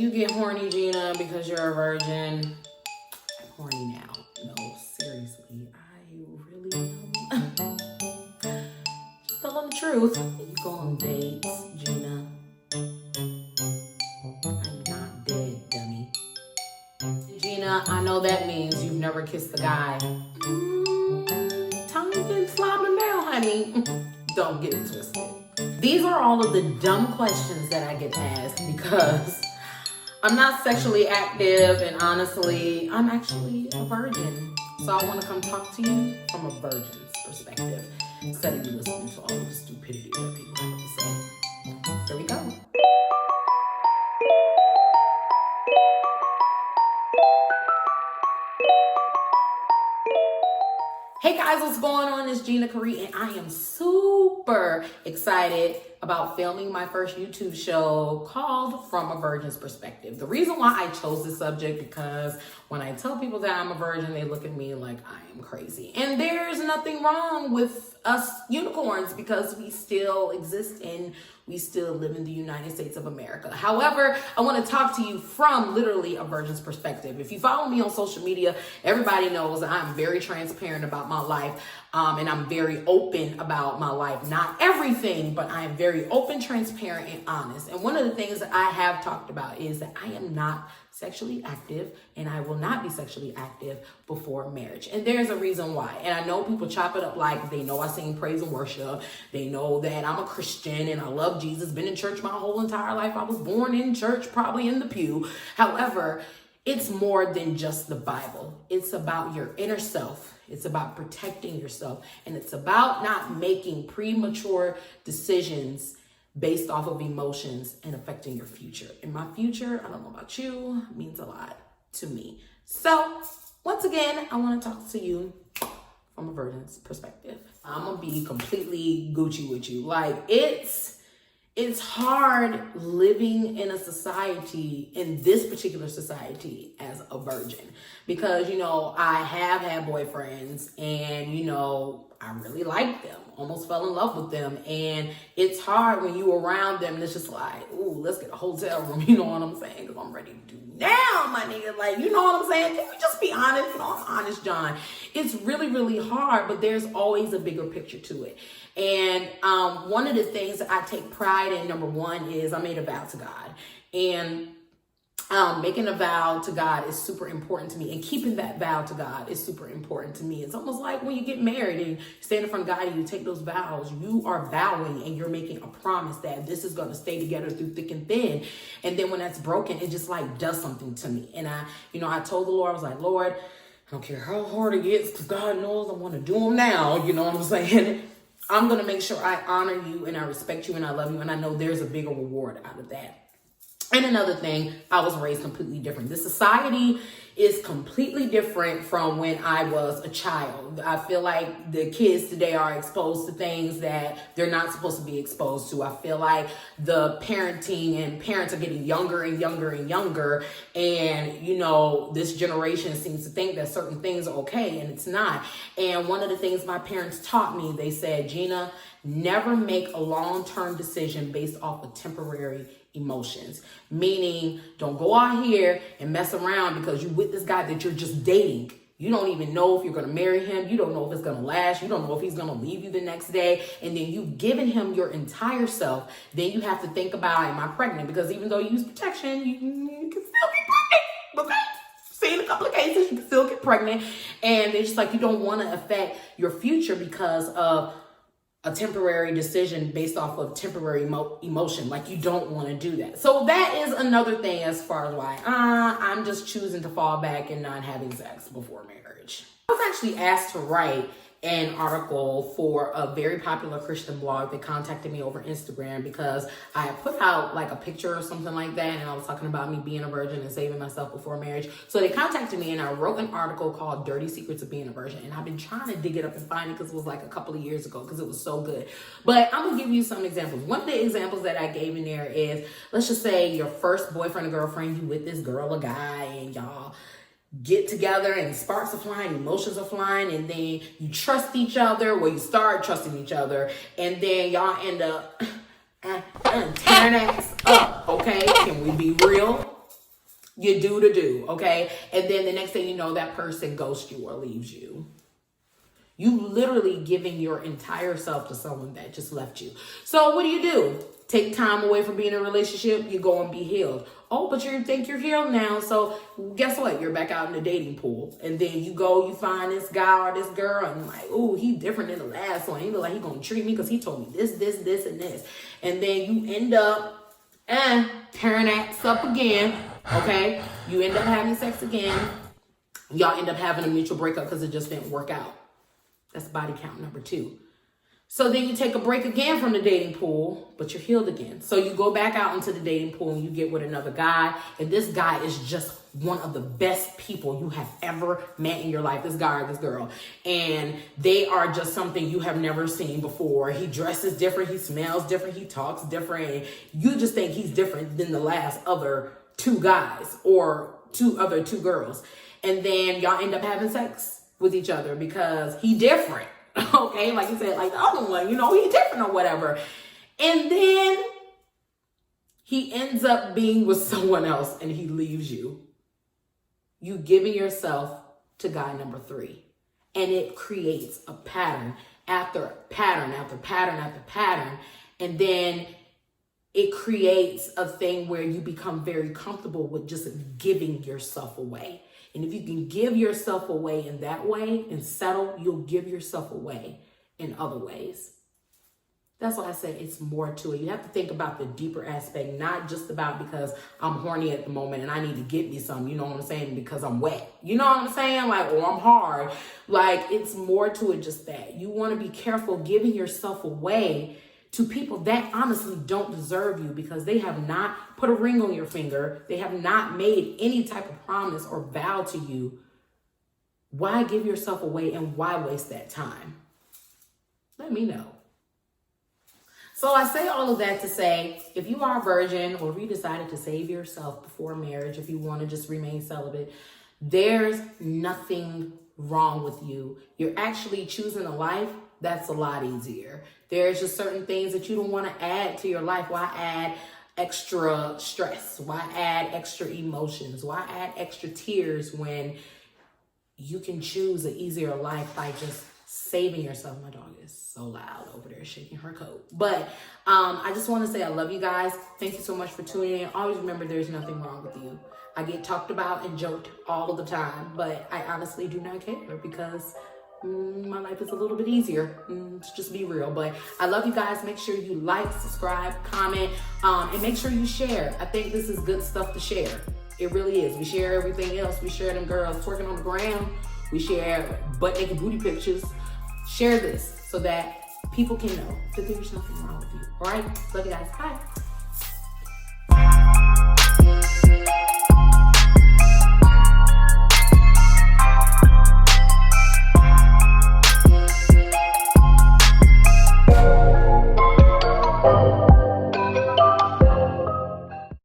you get horny, Gina, because you're a virgin? I'm horny now. No, seriously, I really am. Just telling the truth. You go on dates, Gina. I'm not dead, dummy. Gina, I know that means you've never kissed a guy. Tongue been slobbing down, honey. Don't get it twisted. These are all of the dumb questions that I get asked because I'm not sexually active, and honestly, I'm actually a virgin. So I want to come talk to you from a virgin's perspective instead of you listening to all of the stupidity that people have to say. Here we go. Hey guys, what's going on? It's Gina Caree, and I am super excited about filming my first YouTube show called From a Virgin's Perspective. The reason why I chose this subject because when I tell people that I'm a virgin, they look at me like I am crazy. And there's nothing wrong with us unicorns because we still exist and we still live in the United States of America. However, I want to talk to you from literally a virgin's perspective. If you follow me on social media, everybody knows that I'm very transparent about my life, and I'm very open about my life. Not everything, but I am very open, transparent, and honest. And one of the things that I have talked about is that I am not sexually active, and I will not be sexually active before marriage. And there's a reason why. And I know people chop it up like they know I sing praise and worship. They know that I'm a Christian and I love Jesus, been in church my whole entire life. I was born in church, probably in the pew. However, it's more than just the Bible. It's about your inner self. It's about protecting yourself. And it's about not making premature decisions based off of emotions and affecting your future. And my future, I don't know about you, means a lot to me. So once again, I want to talk to you from a virgin's perspective. I'm gonna be completely Gucci with you. Like it's hard living in a society, in this particular society, as a virgin. Because, you know, I have had boyfriends and, you know, I really like them, almost fell in love with them. And it's hard when you around them and it's just like, ooh, let's get a hotel room. You know what I'm saying? Because I'm ready to do now, my nigga. Like, you know what I'm saying? Can we just be honest? You know, I'm honest, John. It's really, really hard, but there's always a bigger picture to it. And one of the things that I take pride in, number one, is I made a vow to God. And making a vow to God is super important to me, and keeping that vow to God is super important to me. It's almost like when you get married and you stand in front of God and you take those vows, you are vowing and you're making a promise that this is going to stay together through thick and thin. And then when that's broken, it just like does something to me. And I told the Lord, I was like, Lord, I don't care how hard it gets because God knows I want to do them now. You know what I'm saying? I'm going to make sure I honor you and I respect you and I love you. And I know there's a bigger reward out of that. And another thing, I was raised completely different. This society is completely different from when I was a child. I feel like the kids today are exposed to things that they're not supposed to be exposed to. I feel like the parenting and parents are getting younger and younger and younger. And, you know, this generation seems to think that certain things are okay and it's not. And one of the things my parents taught me, they said, Gina, never make a long-term decision based off of temporary emotions. Meaning, don't go out here and mess around because you're with this guy that you're just dating. You don't even know if you're going to marry him. You don't know if it's going to last. You don't know if he's going to leave you the next day. And then you've given him your entire self. Then you have to think about, am I pregnant? Because even though you use protection, you can still get pregnant. Okay? Seen a couple of cases, you can still get pregnant. And it's just like you don't want to affect your future because of a temporary decision based off of temporary emotion. Like, you don't want to do that. So that is another thing as far as why I'm just choosing to fall back and not having sex before marriage. I was actually asked to write an article for a very popular Christian blog that contacted me over Instagram because I had put out like a picture or something like that, and I was talking about me being a virgin and saving myself before marriage. So they contacted me and I wrote an article called Dirty Secrets of Being a Virgin, and I've been trying to dig it up and find it because it was like a couple of years ago because it was so good. But I'm gonna give you some examples. One of the examples that I gave in there is, let's just say your first boyfriend or girlfriend, you with this girl or guy, and y'all get together and sparks are flying, emotions are flying, and then you trust each other. Well, you start trusting each other, and then y'all end up tearing ass up. Okay, can we be real? You do to do, okay? And then the next thing you know, that person ghosts you or leaves you. You literally giving your entire self to someone that just left you. So what do? Take time away from being in a relationship, you go and be healed. Oh, but you think you're healed now. So guess what? You're back out in the dating pool. And then you go, you find this guy or this girl, and like, oh, he different than the last one. He look like he gonna treat me because he told me this, and this. And then you end up tearing that up again, okay? You end up having sex again. Y'all end up having a mutual breakup because it just didn't work out. That's body count number 2. So then you take a break again from the dating pool, but you're healed again. So you go back out into the dating pool and you get with another guy. And this guy is just one of the best people you have ever met in your life. This guy or this girl. And they are just something you have never seen before. He dresses different. He smells different. He talks different. You just think he's different than the last other 2 guys or 2 girls. And then y'all end up having sex with each other because he different. Okay, like you said, like the other one, he different or whatever. And then he ends up being with someone else and he leaves you. You giving yourself to guy number 3. And it creates a pattern after pattern after pattern after pattern. And then it creates a thing where you become very comfortable with just giving yourself away. And if you can give yourself away in that way and settle, you'll give yourself away in other ways. That's why I said it's more to it. You have to think about the deeper aspect, not just about because I'm horny at the moment and I need to get me some, you know what I'm saying, because I'm wet. You know what I'm saying? Like, or I'm hard. Like, it's more to it just that. You want to be careful giving yourself away to people that honestly don't deserve you because they have not put a ring on your finger. They have not made any type of promise or vow to you. Why give yourself away and why waste that time? Let me know. So I say all of that to say, if you are a virgin or if you decided to save yourself before marriage, if you want to just remain celibate, there's nothing wrong with you. You're actually choosing a life that's a lot easier. There's just certain things that you don't want to add to your life. Why add extra stress? Why add extra emotions? Why add extra tears when you can choose an easier life by just saving yourself? My dog is so loud over there shaking her coat. But I just want to say I love you guys. Thank you so much for tuning in. Always remember there's nothing wrong with you. I get talked about and joked all of the time, but I honestly do not care because my life is a little bit easier. Let's just be real. But I love you guys. Make sure you like, subscribe, comment, and make sure you share. I think this is good stuff to share. It really is. We share everything else. We share them girls twerking on the ground. We share butt naked booty pictures. Share this so that people can know that there's nothing wrong with you. All right? Love you guys. Bye.